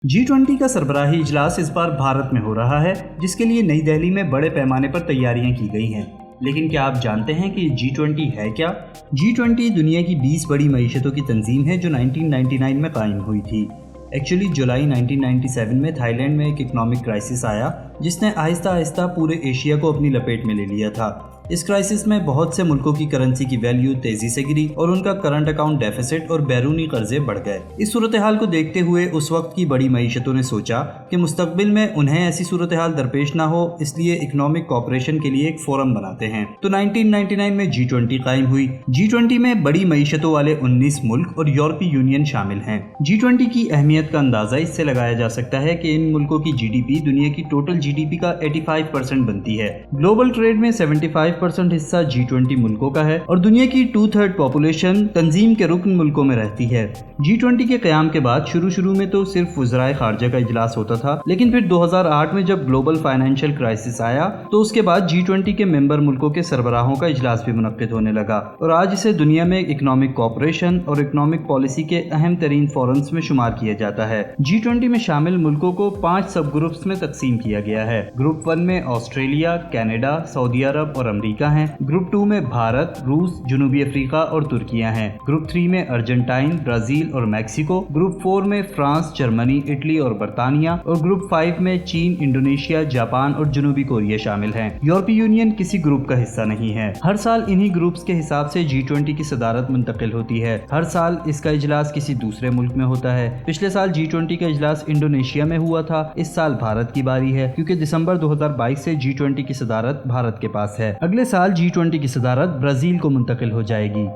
G20 का सरबराही इजलास इस बार भारत में हो रहा है, जिसके लिए नई दिल्ली में बड़े पैमाने पर तैयारियां की गई हैं। लेकिन क्या आप जानते हैं कि G20 है क्या? G20 दुनिया की 20 बड़ी मईशतों की तंजीम है जो 1999 में कायम हुई थी। एक्चुअली जुलाई 1997 में थाईलैंड में एक इकोनॉमिक क्राइसिस आया, जिसने आहिस्ता आहिस्ता पूरे एशिया को अपनी लपेट में ले लिया था। इस क्राइसिस में बहुत से मुल्कों की करेंसी की वैल्यू तेजी से गिरी और उनका करंट अकाउंट डेफिसिट और बैरूनी कर्जे बढ़ गए। इस सूरत हाल को देखते हुए उस वक्त की बड़ी मईशतों ने सोचा कि मुस्तकबिल में उन्हें ऐसी सूरत हाल दरपेश ना हो, इसलिए इकोनॉमिक कोऑपरेशन के लिए एक फोरम बनाते हैं। तो 1999 में G20 कायम हुई। G20 में बड़ी मईशतों वाले 19 मुल्क और यूरोपीय यूनियन शामिल हैं। G20 की अहमियत का अंदाजा इससे लगाया जा सकता है कि इन मुल्कों की GDP दुनिया की टोटल GDP का 85% बनती है। ग्लोबल ट्रेड में 75% हिस्सा G20 मुल्कों का है और दुनिया की 2/3 पॉपुलेशन तंजीम के रुकन मुल्कों में रहती है। G20 के क़याम के बाद शुरू में तो सिर्फ वज़राए ख़ारजा का इजलास होता था, लेकिन फिर 2008 में जब ग्लोबल फाइनेंशियल क्राइसिस आया तो उसके बाद G20 के मेंबर मुल्कों के सरबराहों का इजलास भी मुनक्किद होने लगा और आज इसे दुनिया में इकोनॉमिक कोऑपरेशन और इकोनॉमिक पॉलिसी के अहम तरीन फोरम्स में शुमार किया जाता है। G20 में शामिल मुल्कों को 5 सब ग्रुप्स में तकसीम किया गया है। ग्रुप 1 में ऑस्ट्रेलिया, कनाडा, सऊदी अरब और अमेरिका हैं। ग्रुप 2 में भारत, रूस, जनूबी अफ्रीका और तुर्किया हैं। ग्रुप 3 में अर्जेंटाइन, ब्राजील और मैक्सिको। ग्रुप 4 में फ्रांस, जर्मनी, इटली और बर्तानिया और ग्रुप 5 में चीन, इंडोनेशिया, जापान और जनूबी कोरिया शामिल हैं। यूरोपीय यूनियन किसी ग्रुप का हिस्सा नहीं है। हर साल इन्हीं ग्रुप्स के हिसाब से G20 की सदारत मुंतकिल होती है। हर साल इसका इजलास किसी दूसरे मुल्क में होता है। पिछले साल G20 का इजलास इंडोनेशिया में हुआ था। इस साल भारत की बारी है, क्योंकि दिसंबर 2022 से G20 की सदारत भारत के पास है। अगले साल G20 की सदारत ब्राजील को मुंतकिल हो जाएगी।